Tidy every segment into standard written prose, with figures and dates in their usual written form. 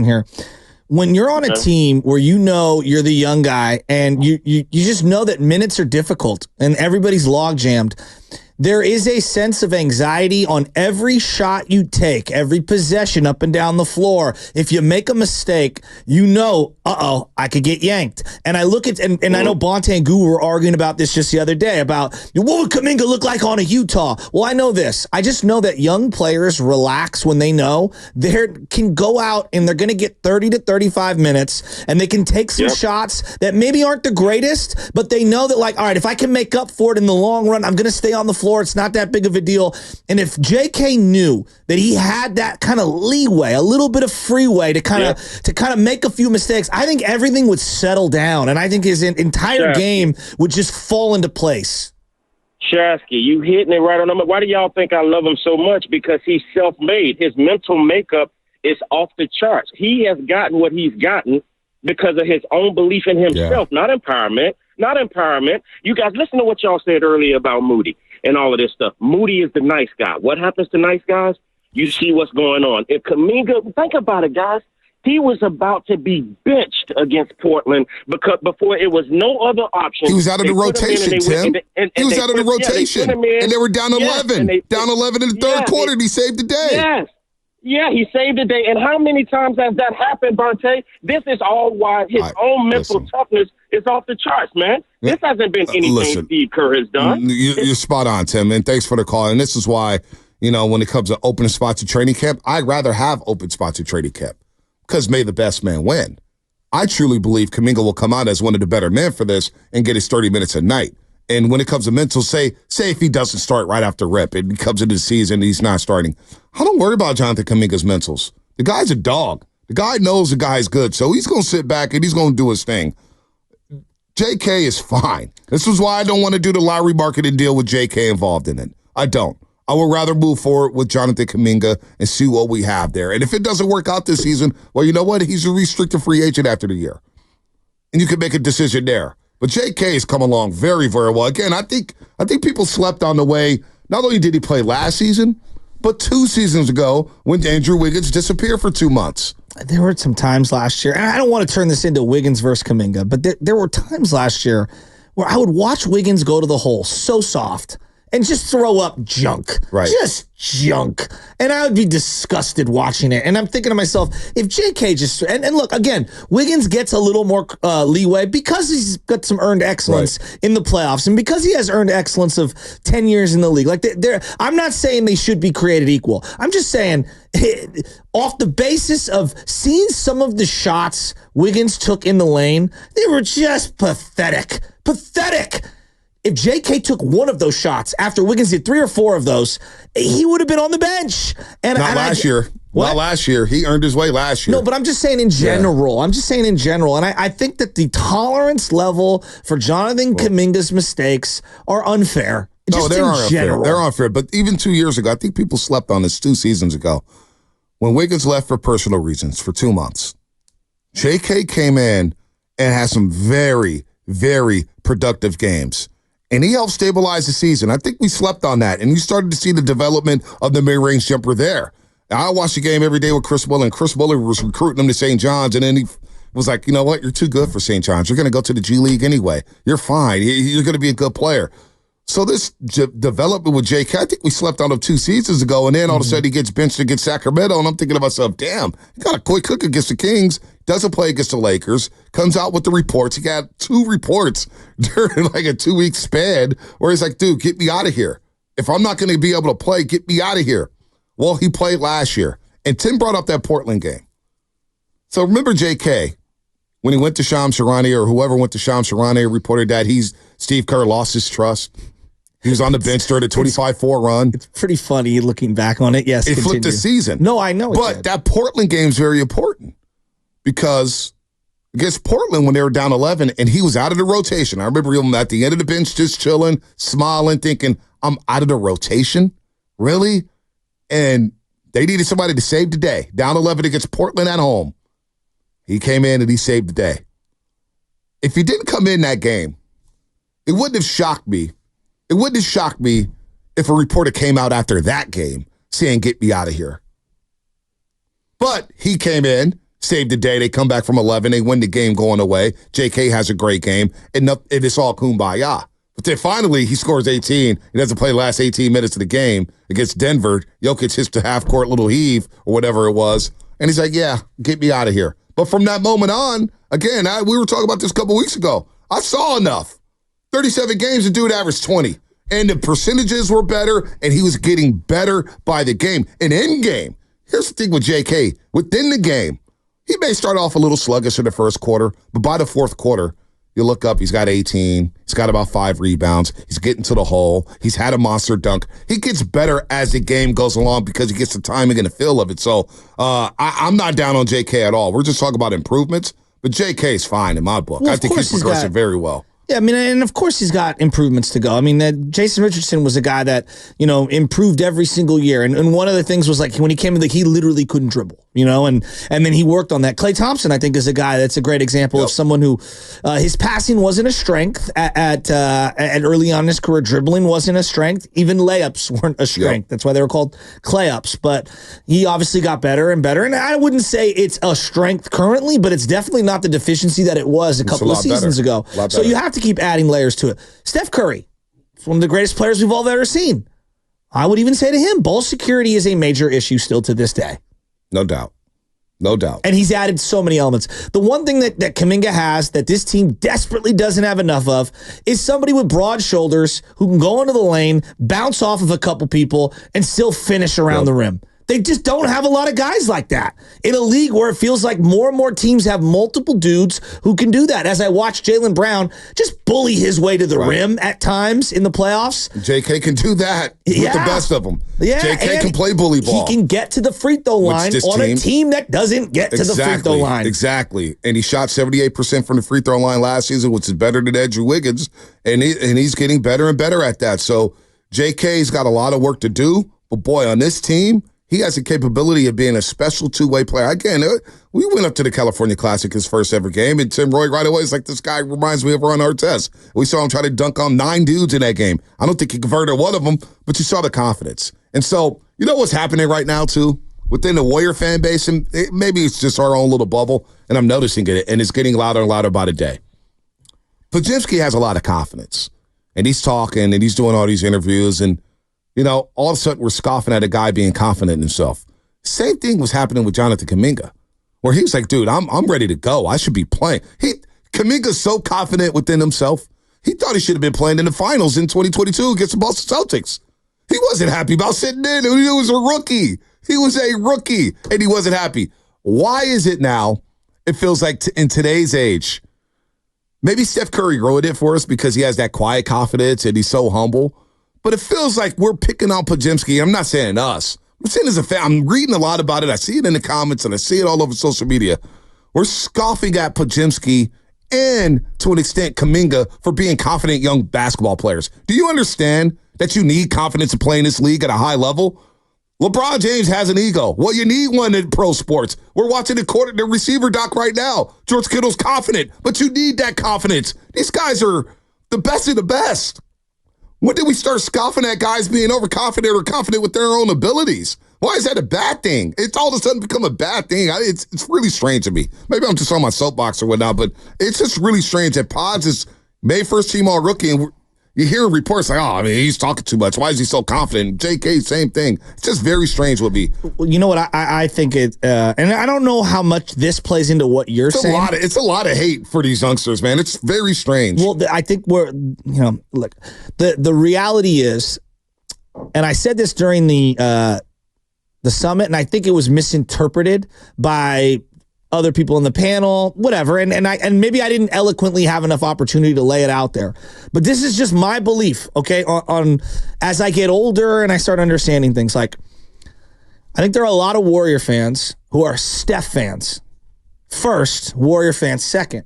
here. When you're on a team where you know you're the young guy and you just know that minutes are difficult and everybody's log jammed, there is a sense of anxiety on every shot you take, every possession up and down the floor. If you make a mistake, you know, I could get yanked. And I look at, and I know Bonte and Goo were arguing about this just the other day about what would Kuminga look like on a Utah? Well, I know this. I just know that young players relax when they know they can go out and they're going to get 30 to 35 minutes and they can take some shots that maybe aren't the greatest, but they know that, like, all right, if I can make up for it in the long run, I'm going to stay on the floor. It's not that big of a deal. And if JK knew that he had that kind of leeway, a little bit of freeway to kind of make a few mistakes, I think everything would settle down, and I think his entire game would just fall into place. Shasky, you hitting it right on the. Why do y'all think I love him so much? Because he's self-made. His mental makeup is off the charts. He has gotten what he's gotten because of his own belief in himself, not empowerment. Not empowerment. You guys, listen to what y'all said earlier about Moody and all of this stuff. Moody is the nice guy. What happens to nice guys? You see what's going on. If Kuminga, think about it, guys. He was about to be benched against Portland because before it was no other option. He was out of the rotation, Tim. He was out of the rotation, and they were down 11. Down 11 in the third quarter, and he saved the day. Yes. Yeah, he saved the day. And how many times has that happened, Bonte? This is all why his own mental toughness is off the charts, man. This hasn't been anything Steve Kerr has done. You're spot on, Tim, and thanks for the call. And this is why, when it comes to open spots at training camp, I'd rather have open spots at training camp because may the best man win. I truly believe Kuminga will come out as one of the better men for this and get his 30 minutes a night. And when it comes to mental, say if he doesn't start right after rep, and he comes into the season and he's not starting, I don't worry about Jonathan Kuminga's mentals. The guy's a dog. The guy knows the guy's good, so he's going to sit back and he's going to do his thing. JK is fine. This is why I don't want to do the lottery marketing deal with JK involved in it. I don't. I would rather move forward with Jonathan Kuminga and see what we have there. And if it doesn't work out this season, well, you know what? He's a restricted free agent after the year. And you can make a decision there. But J.K. has come along very, very well. Again, I think people slept on the way. Not only did he play last season, but 2 seasons ago when Andrew Wiggins disappeared for 2 months. There were some times last year, and I don't want to turn this into Wiggins versus Kuminga, but there were times last year where I would watch Wiggins go to the hole so soft and just throw up junk. Right. Just junk. And I would be disgusted watching it. And I'm thinking to myself, if JK just, and look, again, Wiggins gets a little more leeway because he's got some earned excellence in the playoffs and because he has earned excellence of 10 years in the league. Like, I'm not saying they should be created equal. I'm just saying, off the basis of seeing some of the shots Wiggins took in the lane, they were just pathetic. Pathetic. If JK took one of those shots after Wiggins did 3 or 4 of those, he would have been on the bench. Not last year. What? Not last year. He earned his way last year. No, but I'm just saying in general. Yeah. I'm just saying in general. And I think that the tolerance level for Jonathan Kuminga's mistakes are unfair. No, they're unfair. They're unfair. But even 2 years ago, I think people slept on this 2 seasons ago. When Wiggins left for personal reasons for 2 months, JK came in and had some very, very productive games. And he helped stabilize the season. I think we slept on that. And we started to see the development of the mid-range jumper there. Now, I watched the game every day with Chris Muller, and Chris Muller was recruiting him to St. John's, and then he was like, you know what? You're too good for St. John's. You're going to go to the G League anyway. You're fine. You're going to be a good player. So this development with JK, I think we slept on him 2 seasons ago, and then all of a sudden he gets benched against Sacramento, and I'm thinking to myself, damn, he got a quick hook against the Kings, doesn't play against the Lakers, comes out with the reports. He got 2 reports during like a 2-week span where he's like, dude, get me out of here. If I'm not going to be able to play, get me out of here. Well, he played last year. And Tim brought up that Portland game. So remember JK, when he went to Shams Charania or whoever went to Shams Charania reported that Steve Kerr lost his trust. He was on the bench during a 25-4 run. It's pretty funny looking back on it. Yes, it flipped the season. No, I know. But that Portland game is very important because against Portland when they were down 11 and he was out of the rotation. I remember him at the end of the bench just chilling, smiling, thinking, I'm out of the rotation? Really? And they needed somebody to save the day. Down 11 against Portland at home. He came in and he saved the day. If he didn't come in that game, it wouldn't have shocked me. It wouldn't have shocked me if a reporter came out after that game saying, get me out of here. But he came in save the day. They come back from 11. They win the game going away. JK has a great game, and it's all kumbaya. But then finally, he scores 18. He doesn't play the last 18 minutes of the game against Denver. Jokic hits the half-court little heave or whatever it was, and he's like, yeah, get me out of here. But from that moment on, again, we were talking about this a couple weeks ago. I saw enough. 37 games, the dude averaged 20. And the percentages were better, and he was getting better by the game. And in game, here's the thing with JK. Within the game, he may start off a little sluggish in the first quarter, but by the fourth quarter, you look up, he's got 18. He's got about 5 rebounds. He's getting to the hole. He's had a monster dunk. He gets better as the game goes along because he gets the timing and the feel of it. So I'm not down on JK at all. We're just talking about improvements, but JK's fine in my book. Well, I think he's progressing very well. Yeah, I mean, and of course he's got improvements to go. I mean, Jason Richardson was a guy that, improved every single year. And one of the things was like when he came in, he literally couldn't dribble, and then he worked on that. Klay Thompson, I think, is a guy that's a great example of someone who his passing wasn't a strength at early on in his career. Dribbling wasn't a strength. Even layups weren't a strength. Yep. That's why they were called Clay-ups. But he obviously got better and better. And I wouldn't say it's a strength currently, but it's definitely not the deficiency that it was a couple of seasons ago. So you have to keep adding layers to it. Steph Curry, one of the greatest players we've all ever seen. I would even say to him, ball security is a major issue still to this day. No doubt. No doubt. And he's added so many elements. The one thing that Kuminga has that this team desperately doesn't have enough of is somebody with broad shoulders who can go into the lane, bounce off of a couple people, and still finish around the rim. They just don't have a lot of guys like that in a league where it feels like more and more teams have multiple dudes who can do that. As I watch Jaylen Brown just bully his way to the rim at times in the playoffs. JK can do that with the best of them. Yeah, JK can play bully ball. He can get to the free throw line on a team that doesn't get to the free throw line. Exactly. And he shot 78% from the free throw line last season, which is better than Andrew Wiggins. And he's getting better and better at that. So JK's got a lot of work to do. But boy, on this team, he has the capability of being a special two-way player. Again, we went up to the California Classic, his first ever game, and Tim Roy right away is like, this guy reminds me of Ron Artest. We saw him try to dunk on 9 dudes in that game. I don't think he converted one of them, but you saw the confidence. And so, you know what's happening right now, too? Within the Warrior fan base, and maybe it's just our own little bubble, and I'm noticing it, and it's getting louder and louder by the day. Podziemski has a lot of confidence, and he's talking, and he's doing all these interviews, and all of a sudden we're scoffing at a guy being confident in himself. Same thing was happening with Jonathan Kuminga, where he was like, dude, I'm ready to go. I should be playing. Kuminga's so confident within himself, he thought he should have been playing in the finals in 2022 against the Boston Celtics. He wasn't happy about sitting in. He was a rookie. He was a rookie, and he wasn't happy. Why is it now, it feels like in today's age, maybe Steph Curry ruined it for us because he has that quiet confidence and he's so humble. But it feels like we're picking on Podziemski. I'm not saying us. I'm saying as a fan. I'm reading a lot about it. I see it in the comments, and I see it all over social media. We're scoffing at Podziemski and, to an extent, Kuminga for being confident young basketball players. Do you understand that you need confidence to play in this league at a high level? LeBron James has an ego. Well, you need one in pro sports. We're watching the receiver doc right now. George Kittle's confident, but you need that confidence. These guys are the best of the best. When did we start scoffing at guys being overconfident or confident with their own abilities? Why is that a bad thing? It's all of a sudden become a bad thing. It's really strange to me. Maybe I'm just on my soapbox or whatnot, but it's just really strange that Pods is made first team all rookie, and you hear reports like, he's talking too much. Why is he so confident? JK, same thing. It's just very strange with me. Well, you know what? I think it, and I don't know how much this plays into what you're saying. It's a lot of hate for these youngsters, man. It's very strange. Well, I think look, the reality is, and I said this during the summit, and I think it was misinterpreted by other people in the panel, whatever, and maybe I didn't eloquently have enough opportunity to lay it out there. But this is just my belief, okay, on as I get older and I start understanding things. Like, I think there are a lot of Warrior fans who are Steph fans first, Warrior fans second.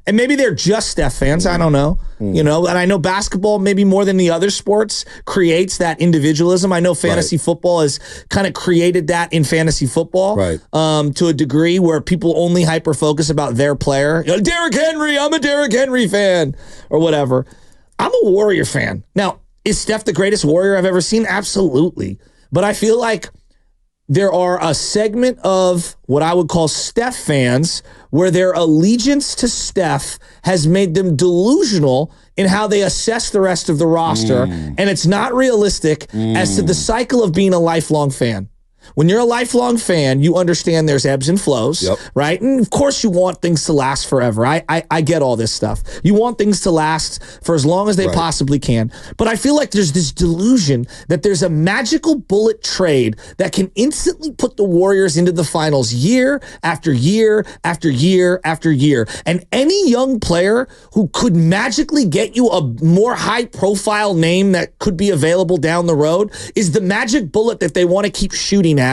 And maybe they're just Steph fans. I don't know. And I know basketball, maybe more than the other sports, creates that individualism. I know fantasy football has kind of created that in fantasy football to a degree where people only hyper-focus about their player. Derrick Henry, I'm a Derrick Henry fan, or whatever. I'm a Warrior fan. Now, is Steph the greatest Warrior I've ever seen? Absolutely. But I feel like there are a segment of what I would call Steph fans where their allegiance to Steph has made them delusional in how they assess the rest of the roster, and it's not realistic as to the cycle of being a lifelong fan. When you're a lifelong fan, you understand there's ebbs and flows, right? And of course you want things to last forever. I get all this stuff. You want things to last for as long as they possibly can. But I feel like there's this delusion that there's a magical bullet trade that can instantly put the Warriors into the finals year after year after year after year. And any young player who could magically get you a more high-profile name that could be available down the road is the magic bullet that they want to keep shooting at.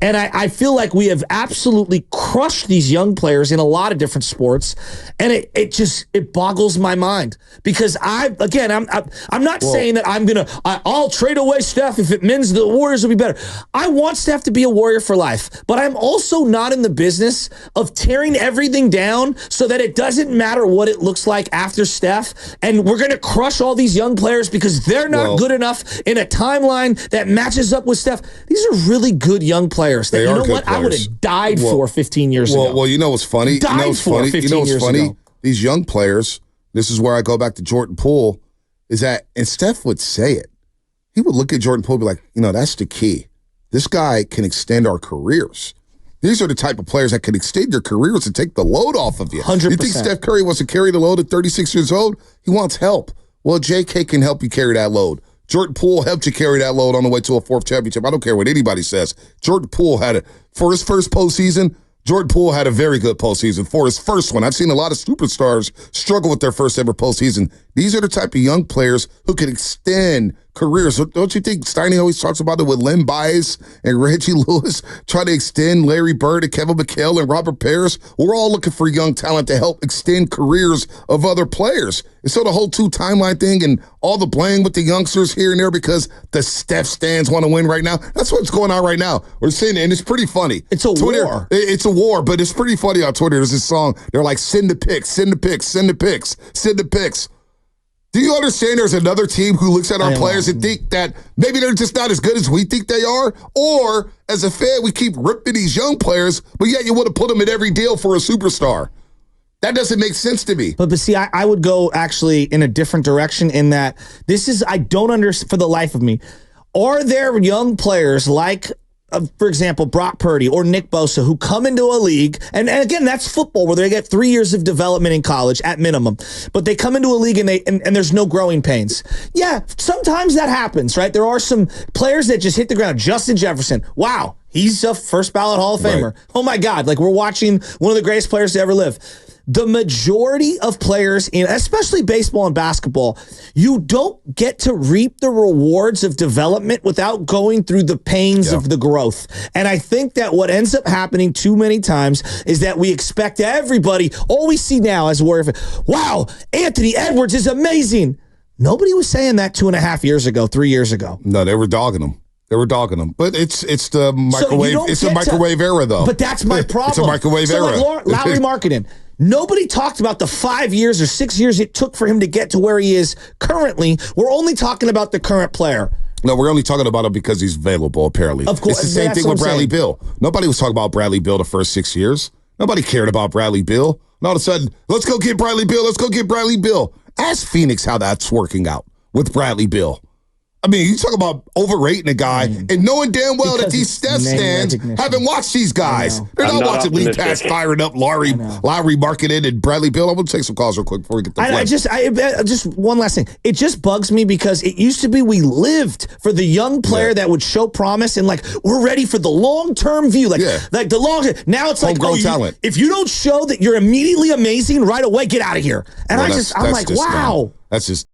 And I feel like we have absolutely crushed these young players in a lot of different sports, and it boggles my mind because I'm not saying that I'll trade away Steph if it means the Warriors will be better. I want Steph to be a Warrior for life, but I'm also not in the business of tearing everything down so that it doesn't matter what it looks like after Steph, and we're going to crush all these young players because they're not good enough in a timeline that matches up with Steph. These are really good young players that, you know what, I would have died for 15 years ago. Well, you know what's funny? Ago. These young players, this is where I go back to Jordan Poole, is that, and Steph would say it, he would look at Jordan Poole and be like, that's the key. This guy can extend our careers. These are the type of players that can extend your careers and take the load off of you. 100%. You think Steph Curry wants to carry the load at 36 years old? He wants help. Well, JK can help you carry that load. Jordan Poole helped you carry that load on the way to a fourth championship. I don't care what anybody says. Jordan Poole for his first postseason, Jordan Poole had a very good postseason for his first one. I've seen a lot of superstars struggle with their first ever postseason. These are the type of young players who can extend careers. Don't you think Steiny always talks about it with Len Bias and Reggie Lewis, trying to extend Larry Bird and Kevin McHale and Robert Parrish? We're all looking for young talent to help extend careers of other players. And so the whole two-timeline thing and all the blame with the youngsters here and there because the Steph stands want to win right now, that's what's going on right now. We're seeing it, and it's pretty funny. It's a war. It's a war, but it's pretty funny on Twitter. There's this song. They're like, send the pics, send the pics, send the pics, send the pics. Do you understand there's another team who looks at our players and think that maybe they're just not as good as we think they are? Or, as a fan, we keep ripping these young players, but yet you want to put them in every deal for a superstar. That doesn't make sense to me. But see, I would go actually in a different direction in that I don't understand for the life of me. Are there young players like, for example, Brock Purdy or Nick Bosa, who come into a league, and again, that's football where they get 3 years of development in college at minimum, but they come into a league and there's no growing pains. Yeah, sometimes that happens, right? There are some players that just hit the ground. Justin Jefferson, wow, he's a first ballot Hall of Famer. Right. Oh my God, like we're watching one of the greatest players to ever live. The majority of players in, especially baseball and basketball, you don't get to reap the rewards of development without going through the pains of the growth. And I think that what ends up happening too many times is that we expect everybody, all we see now as a Warrior fan, wow, Anthony Edwards is amazing. Nobody was saying that 2.5 years ago, 3 years ago. No, they were dogging him. They were dogging them, but it's the microwave. So it's a microwave era, though. But that's my problem. It's a microwave era. Like Lowry Marketing. Nobody talked about the 5 years or 6 years it took for him to get to where he is currently. We're only talking about the current player. No, we're only talking about him because he's available, apparently. Of course. It's the same thing with Bradley Beal. Nobody was talking about Bradley Beal the first 6 years. Nobody cared about Bradley Beal. And all of a sudden, let's go get Bradley Beal. Let's go get Bradley Beal. Ask Phoenix how that's working out with Bradley Beal. I mean, you talk about overrating a guy and knowing damn well that these Steph stands haven't watched these guys. They're not watching Lee Pass firing up Lowry Marketing and Bradley Beal. I'm going to take some calls real quick before we get the just one last thing. It just bugs me because it used to be we lived for the young player that would show promise and like we're ready for the long-term view. Like the long. Now it's like, talent. If you don't show that you're immediately amazing right away, get out of here. And I'm like, wow. That's just